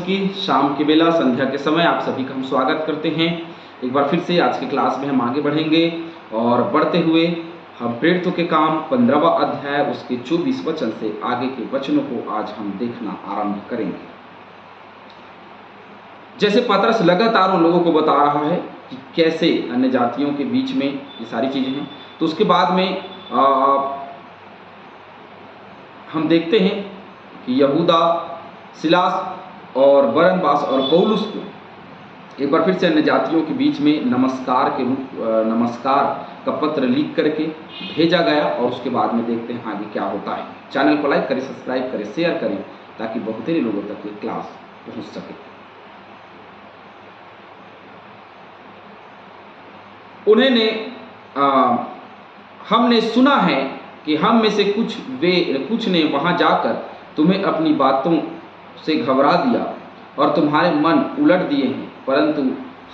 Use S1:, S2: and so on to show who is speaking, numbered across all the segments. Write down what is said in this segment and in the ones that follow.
S1: की शाम की बेला संध्या के समय आप सभी का हम स्वागत करते हैं। एक बार फिर से आज की क्लास में हम आगे बढ़ेंगे और बढ़ते हुए हम प्रेरितों के काम 15वां अध्याय उसके 24 वचन से आगे के वचनों को आज हम देखना आरंभ करेंगे। जैसे पतरस लगातार उन लोगों को बता रहा है कि कैसे अन्य जातियों के बीच में ये सारी चीज़ें हैं, तो उसके बाद में हम देखते हैं कि यहूदा, सिलास और बरनबास और पौलुस को एक बार फिर से अन्य जातियों के बीच में नमस्कार का पत्र लिख करके भेजा गया और उसके बाद में देखते हैं आगे क्या होता है। चैनल को लाइक करें, सब्सक्राइब करें, शेयर करें ताकि बहुत ही लोगों तक ये क्लास पहुंच सके। हमने सुना है कि हम में से कुछ ने वहां जाकर तुम्हें अपनी बातों से घबरा दिया और तुम्हारे मन उलट दिए हैं, परंतु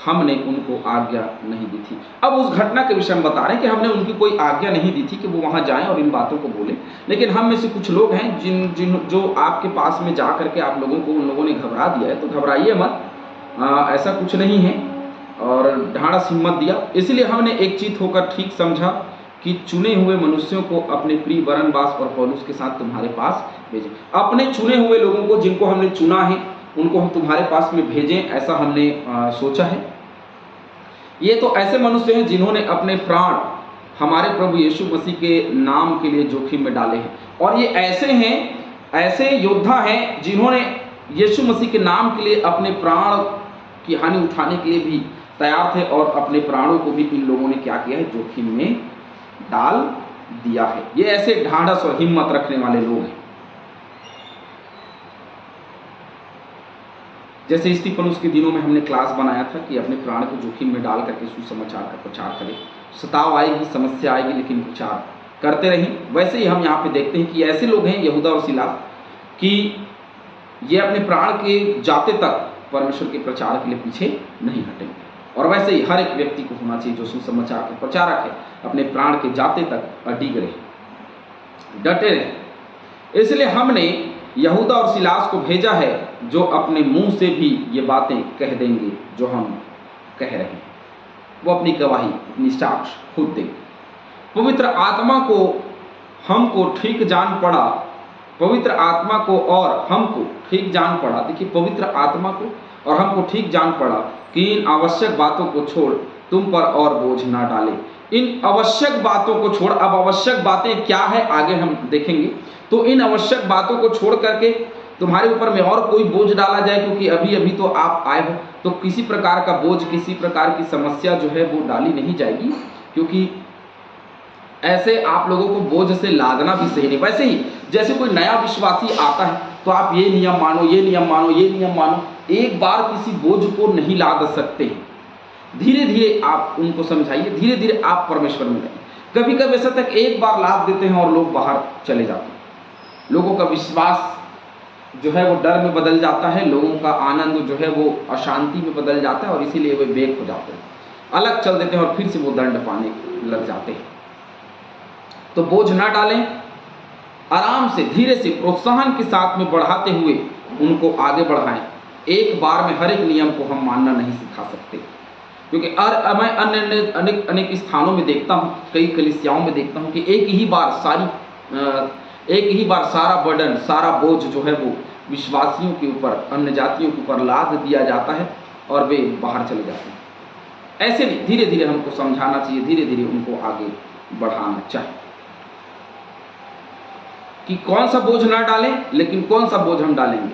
S1: हमने उनको आज्ञा नहीं दी थी। अब उस घटना के विषय में बता रहे हैं कि हमने उनकी कोई आज्ञा नहीं दी थी कि वो वहां जाएं और इन बातों को बोलें, लेकिन हम में से कुछ लोग हैं जो आपके पास में जा करके आप लोगों को उन लोगों ने घबरा दिया है, तो घबराइए मत, ऐसा कुछ नहीं है, और ढाढ़स हिम्मत दिया। इसलिए हमने एक चित्त होकर ठीक समझा कि चुने हुए मनुष्यों को अपने प्रिय बरनबास और पौलुस के साथ तुम्हारे पास भेजें। अपने चुने हुए लोगों को, जिनको हमने चुना है, उनको हम तुम्हारे पास में भेजें, ऐसा हमने सोचा है। ये तो ऐसे मनुष्य हैं जिन्होंने अपने प्राण हमारे प्रभु यीशु मसीह के नाम के लिए जोखिम में डाले हैं, और ये ऐसे योद्धा हैं जिन्होंने यीशु मसीह के नाम के लिए अपने प्राण की हानि उठाने के लिए भी तैयार थे, और अपने प्राणों को भी इन लोगों ने क्या किया है, जोखिम में डाल दिया है। ये ऐसे ढाढ़स और हिम्मत रखने वाले लोग हैं। जैसे स्तिफनुस के दिनों में हमने क्लास बनाया था कि अपने प्राण को जोखिम में डाल करके सुसमाचार का प्रचार करें। सताव आएगी, समस्या आएगी, लेकिन प्रचार करते रहें। वैसे ही हम यहाँ पे देखते हैं कि ऐसे लोग हैं यहूदा और सिलास कि ये अपने प्राण के जाते तक परमेश्वर के प्रचार के लिए पीछे नहीं हटेंगे। और वैसे ही हर एक व्यक्ति को होना चाहिए जो सुसमाचार के प्रचारक है, अपने प्राण के जाते तक अडिग रहे, डटे रहे। इसलिए हमने यहूदा और सिलास को भेजा है, जो अपने मुंह से भी ये बातें कह देंगे जो हम कह रहे हैं। वो अपनी गवाही, अपनी साक्ष्य खुद देंगे। पवित्र आत्मा को हमको ठीक जान पड़ा, पवित्र आत्मा को और हमको ठीक जान पड़ा। देखिए, पवित्र आत्मा को और हमको ठीक जान पड़ा कि इन आवश्यक बातों को छोड़ तुम पर और बोझ ना डाले। इन आवश्यक बातों को छोड़, अब आवश्यक बातें क्या है आगे हम देखेंगे। तो इन आवश्यक बातों को छोड़ करके तुम्हारे ऊपर में और कोई बोझ डाला जाए, क्योंकि अभी तो आप आए हो, तो किसी प्रकार का बोझ, किसी प्रकार की समस्या जो है वो डाली नहीं जाएगी, क्योंकि ऐसे आप लोगों को बोझ से लादना भी सही नहीं। वैसे ही जैसे कोई नया विश्वासी आता है तो आप ये नियम मानो, ये नियम मानो, ये नियम मानो, एक बार किसी बोझ को नहीं लाद सकते। धीरे धीरे आप उनको समझाइए, धीरे धीरे आप परमेश्वर में रहें। कभी कभी ऐसा तक एक बार लाद देते हैं और लोग बाहर चले जाते हैं। लोगों का विश्वास जो है वो डर में बदल जाता है, लोगों का आनंद जो है वो अशांति में बदल जाता है, और इसीलिए वे बेक हो जाते हैं, अलग चल देते हैं और फिर से वो दंड पाने लग जाते हैं। तो बोझ ना डालें, आराम से, धीरे से, प्रोत्साहन के साथ में बढ़ाते हुए उनको आगे बढ़ाएं। एक बार में हर एक नियम को हम मानना नहीं सिखा सकते, क्योंकि मैं अनेक स्थानों में देखता हूँ, कई कलीसियाओं में देखता हूँ कि एक ही बार सारा बर्डन, सारा बोझ जो है वो विश्वासियों के ऊपर, अन्य जातियों के ऊपर लाद दिया जाता है और वे बाहर चले जाते हैं। ऐसे नहीं, धीरे धीरे हमको समझाना चाहिए, धीरे धीरे उनको आगे बढ़ाना चाहिए कि कौन सा बोझ ना डालें, लेकिन कौन सा बोझ हम डालेंगे,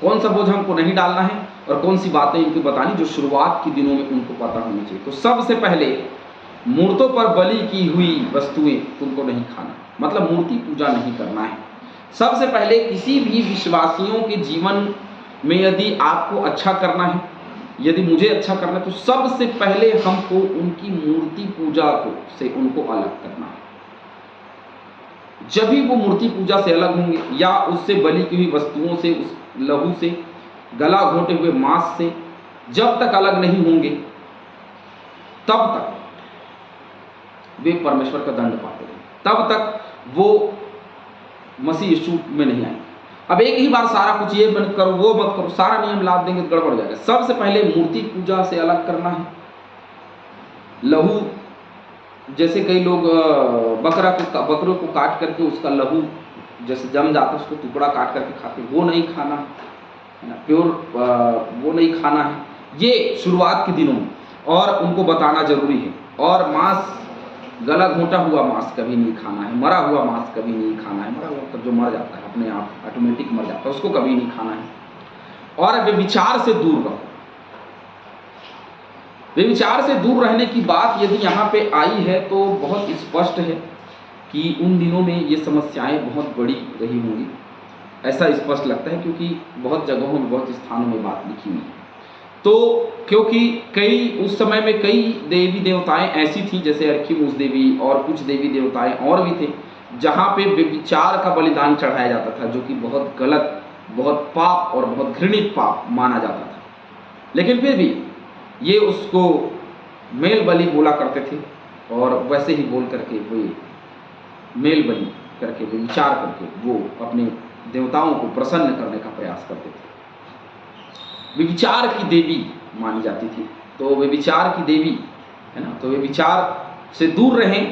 S1: कौन सा बोझ हमको नहीं डालना है, और कौन सी बातें इनको बतानी जो शुरुआत के दिनों में उनको पता होनी चाहिए। तो सबसे पहले मूर्तों पर बलि की हुई वस्तुएं तुमको नहीं खाना, मतलब मूर्ति पूजा नहीं करना है। सबसे पहले किसी भी विश्वासियों के जीवन में यदि आपको अच्छा करना है, यदि मुझे अच्छा करना है, तो सबसे पहले हमको उनकी मूर्ति पूजा से उनको अलग करना है। जब भी वो मूर्ति पूजा से अलग होंगे, या उससे बलि की हुई वस्तुओं से, उस लहू से, गला घोंटे हुए मांस से जब तक अलग नहीं होंगे, तब तक वे परमेश्वर का दंड पाते रहेंगे, तब तक वो मसीह यीशु में नहीं आएंगे। अब एक ही बार सारा कुछ ये मत करो वो मत करो, सारा नियम लाद देंगे तो गड़बड़ हो जाएगा। सबसे पहले मूर्ति पूजा से अलग करना है। लहू, जैसे कई लोग बकरों को काट करके उसका लहू जैसे जम जाता है उसको टुकड़ा काट करके खाते, वो नहीं खाना है ना, प्योर वो नहीं खाना है। ये शुरुआत के दिनों में, और उनको बताना जरूरी है। और मांस, गला घोंटा हुआ मांस कभी नहीं खाना है, मरा हुआ मांस कभी नहीं खाना है। मरा हुआ मतलब जो मर जाता है अपने आप ऑटोमेटिक मर जाता है, उसको कभी नहीं खाना है। और व्यभिचार से दूर रहो। व्यभिचार से दूर रहने की बात यदि यहाँ पे आई है तो बहुत स्पष्ट है कि उन दिनों में ये समस्याएं बहुत बड़ी रही होंगी, ऐसा स्पष्ट लगता है, क्योंकि बहुत जगहों में, बहुत स्थानों में बात लिखी हुई है। तो क्योंकि कई उस समय में कई देवी देवताएं ऐसी थी, जैसे अर्खीमूस देवी और कुछ देवी देवताएं और भी थे, जहाँ पे व्यभिचार का बलिदान चढ़ाया जाता था, जो कि बहुत गलत, बहुत पाप और बहुत घृणित पाप माना जाता था। लेकिन फिर भी ये उसको मेल बलि बोला करते थे, और वैसे ही बोल करके वो मेल बलि करके, व्यभिचार करके वो अपने देवताओं को प्रसन्न करने का प्रयास करते थे। व्यभिचार की देवी मानी जाती थी, तो व्यभिचार की देवी है ना, तो व्यभिचार से दूर रहें,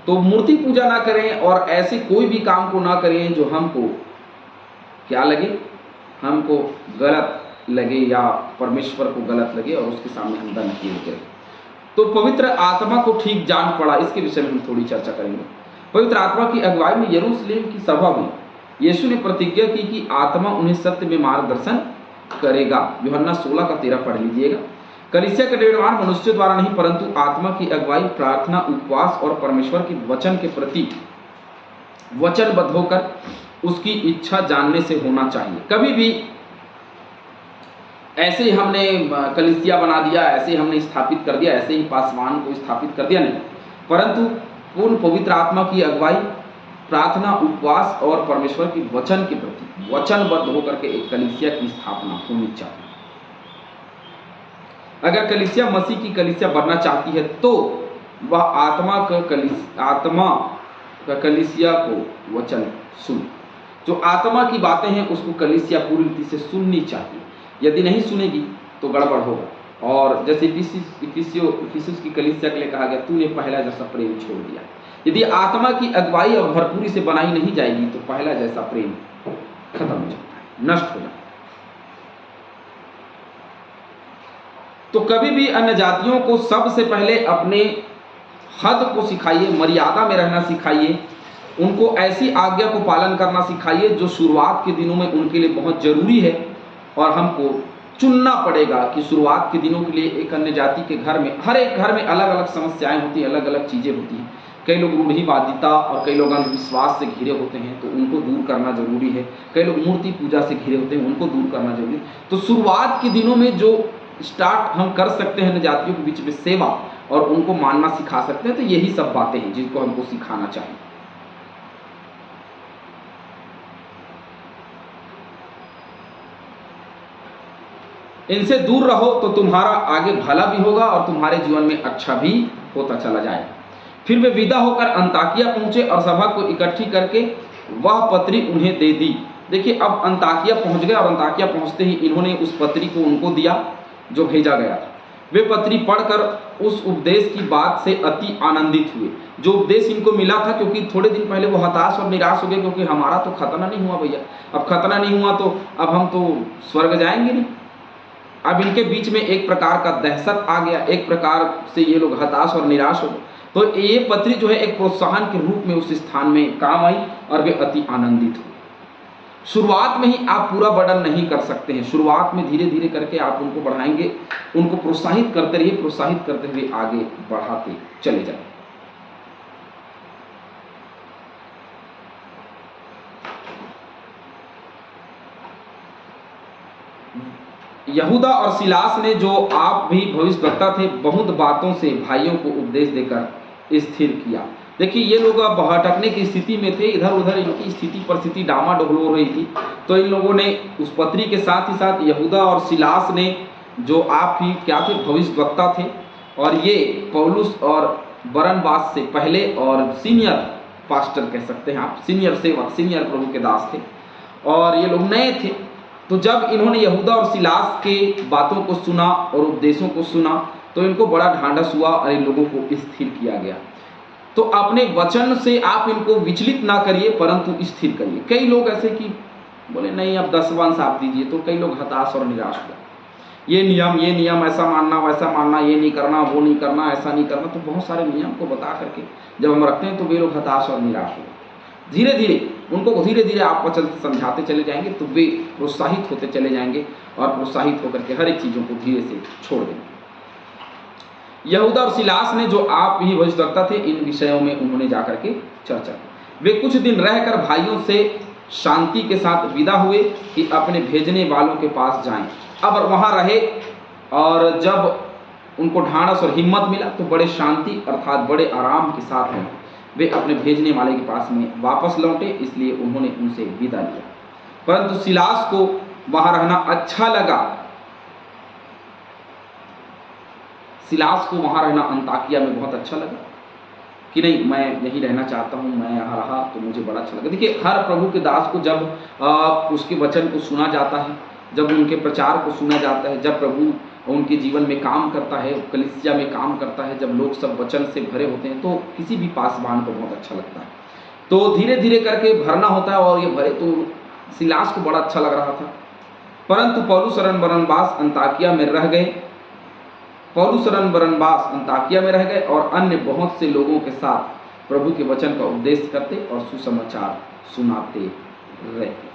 S1: तो मूर्ति पूजा ना करें और ऐसे कोई भी काम को ना करें जो हमको क्या लगे, हमको गलत लगे या परमेश्वर को गलत लगे और उसके सामने हम दंड किए करें। तो पवित्र आत्मा को ठीक जान पड़ा, इसके विषय में हम थोड़ी चर्चा करेंगे। पवित्र आत्मा की अगुवाई में यरूशलेम की सभा हुई। यीशु ने प्रतिज्ञा की कि आत्मा उन्हें सत्य में मार्गदर्शन करेगा। यूहन्ना 16:13 पढ़ लीजिएगा। कलीसिया का निर्माण मनुष्य द्वारा नहीं, परंतु आत्मा की अगुवाई प्रार्थना, उपवास और परमेश्वर के वचन के प्रति वचनबद्ध होकर उसकी इच्छा जानने से होना चाहिए। कभी भी ऐसे ही हमने कलीसिया बना दिया, ऐसे ही हमने स्थापित कर दिया, ऐसे ही पासवान को स्थापित कर दिया, नहीं, परंतु पूर्ण पवित्र आत्मा की अगुवाई प्रार्थना, उपवास और परमेश्वर के वचन के प्रति वचनबद्ध होकर के एक कलीसिया की स्थापना होनी चाहिए। अगर कलीसिया मसीह की कलीसिया बनना चाहती है तो वह आत्मा का कलीसिया को वचन सुन, जो आत्मा की बातें हैं उसको कलीसिया पूरी रीति से सुननी चाहिए। यदि नहीं सुनेगी तो गड़बड़ होगा। और जैसे इफिसियुस की कलीसिया के लिए कहा गया, तूने पहला जैसा प्रेम छोड़ दिया। यदि आत्मा की अगुवाई और भरपूरी से बनाई नहीं जाएगी तो पहला जैसा प्रेम खत्म हो जाता है, नष्ट हो जाता है। तो कभी भी अन्य जातियों को सबसे पहले अपने हद को सिखाइए, मर्यादा में रहना सिखाइए, उनको ऐसी आज्ञा को पालन करना सिखाइए जो शुरुआत के दिनों में उनके लिए बहुत जरूरी है। और हमको चुनना पड़ेगा कि शुरुआत के दिनों के लिए एक अन्य जाति के घर में, हर एक घर में अलग अलग समस्याएं होती हैं, अलग अलग चीज़ें होती हैं। कई लोग रूढ़िवादिता और कई लोग अंधविश्वास से घिरे होते हैं, तो उनको दूर करना जरूरी है। कई लोग मूर्ति पूजा से घिरे होते हैं, उनको दूर करना जरूरी है। तो शुरुआत के दिनों में जो स्टार्ट हम कर सकते हैं जातियों के बीच में सेवा और उनको मानना सिखा सकते हैं, तो यही सब बातें हैं जिनको हमको सिखाना चाहिए। इनसे दूर रहो तो तुम्हारा आगे भला भी होगा और तुम्हारे जीवन में अच्छा भी होता चला जाएगा। फिर वे विदा होकर अंताकिया पहुंचे और सभा को इकट्ठी करके वह पत्री उन्हें दे दी। देखिए, अब अंताकिया पहुंच गए और अंताकिया पहुंचते ही इन्होंने उस पत्री को उनको दिया जो भेजा गया था। वे पत्री पढ़कर उस उपदेश की बात से अति आनंदित हुए, जो उपदेश इनको मिला था। क्योंकि थोड़े दिन पहले वो हताश और निराश हो गए, क्योंकि हमारा तो खतना नहीं हुआ भैया, अब खतना नहीं हुआ तो अब हम तो स्वर्ग जाएंगे नहीं। अब इनके बीच में एक प्रकार का दहशत आ गया, एक प्रकार से ये लोग हताश और निराश हो गए। तो ये पत्री जो है एक प्रोत्साहन के रूप में उस स्थान में काम आई और वे अति आनंदित हुए। शुरुआत में ही आप पूरा वर्णन नहीं कर सकते हैं, शुरुआत में धीरे धीरे करके आप उनको बढ़ाएंगे, उनको प्रोत्साहित करते रहिए, प्रोत्साहित करते हुए आगे बढ़ाते चले जाए। यहूदा और सिलास ने, जो आप भी भविष्यवक्ता थे, बहुत बातों से भाइयों को उपदेश देकर स्थिर किया। देखिए, ये लोग अब भटकने की स्थिति में थे, इधर उधर इनकी स्थिति परिस्थिति डामाडोल हो रही थी। तो इन लोगों ने उस पत्री के साथ ही साथ यहूदा और सिलास ने, जो आप ही क्या थे, भविष्यवक्ता थे, और ये पौलुस और बरनबास से पहले और सीनियर पास्टर कह सकते हैं आप, सीनियर सेवक, सीनियर प्रभु के दास थे। और ये लोग नए थे। तो जब इन्होंने यहूदा और सिलास के बातों को सुना और उपदेशों को सुना तो इनको बड़ा ढांढस हुआ और इन लोगों को स्थिर किया गया। तो अपने वचन से आप इनको विचलित ना करिए परंतु स्थिर करिए। कई लोग ऐसे कि बोले नहीं अब 10 वंश आप दीजिए, तो कई लोग हताश और निराश हुए। ये नियम ऐसा मानना वैसा मानना, ये नहीं करना वो नहीं करना ऐसा नहीं करना, तो बहुत सारे नियम को बता करके जब हम रखते हैं तो वे लोग हताश और निराश हुए। धीरे धीरे आप वचन समझाते चले जाएंगे तो वे प्रोत्साहित होते चले जाएंगे और प्रोत्साहित होकर के हर एक चीज़ों को धीरे से छोड़ देंगे। यहूदा और सिलास ने जो आप ही भविष्यवक्ता थे इन विषयों में उन्होंने जाकर के चर्चा की। वे कुछ दिन रहकर भाइयों से शांति के साथ विदा हुए कि अपने भेजने वालों के पास जाएं। अब वहाँ रहे और जब उनको ढांढस और हिम्मत मिला तो बड़े शांति अर्थात बड़े आराम के साथ हैं वे अपने भेजने वाले के पास में वापस लौटे, इसलिए उन्होंने उनसे विदा लिया। परंतु सिलास को वहाँ रहना अच्छा लगा। सिलास को वहाँ रहना अंताकिया में बहुत अच्छा लगा कि नहीं मैं यहीं रहना चाहता हूँ, मैं यहाँ रहा तो मुझे बड़ा अच्छा लगा। देखिए हर प्रभु के दास को जब उसके वचन को सुना जाता है, जब उनके प्रचार को सुना जाता है, जब प्रभु उनके जीवन में काम करता है, कलीसिया में काम करता है, जब लोग सब वचन से भरे होते हैं तो किसी भी पासवान को बहुत अच्छा लगता है। तो धीरे धीरे करके भरना होता है और ये भरे तो सिलास को बड़ा अच्छा लग रहा था। परंतु पौलुस और बरनबास अंताकिया में रह गए। और अन्य बहुत से लोगों के साथ प्रभु के वचन का उपदेश करते और सुसमाचार सुनाते रहते।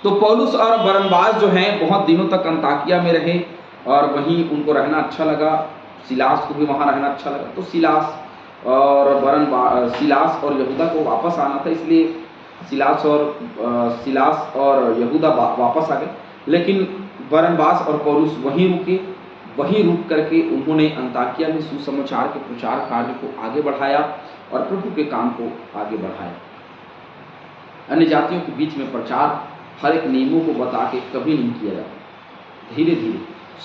S1: तो पौलुस और बरनबास जो हैं बहुत दिनों तक अंताकिया में रहे और वहीं उनको रहना अच्छा लगा। सिलास को भी वहाँ रहना अच्छा लगा। तो सिलास और यहूदा को वापस आना था, इसलिए सिलास और यहूदा वापस आ गए। लेकिन बरनबास और पौलुस वहीं रुके। वहीं रुक करके उन्होंने अंताकिया में सुसमाचार के प्रचार कार्य को आगे बढ़ाया और प्रभु के काम को आगे बढ़ाया। अन्य जातियों के बीच में प्रचार हर एक नियमों को बता के कभी नहीं किया जाता। धीरे धीरे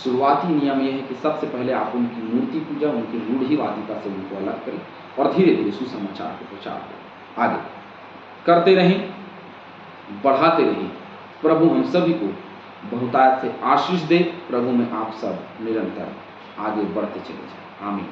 S1: शुरुआती नियम यह है कि सबसे पहले आप उनकी मूर्ति पूजा, उनकी रूढ़िवादिता से उनको अलग करें और धीरे धीरे सुसमाचार के प्रचार को आगे करते रहें, बढ़ाते रहें। प्रभु हम सभी को बहुतायत से आशीष दे। प्रभु में आप सब निरंतर आगे बढ़ते चले जाएं। आमीन।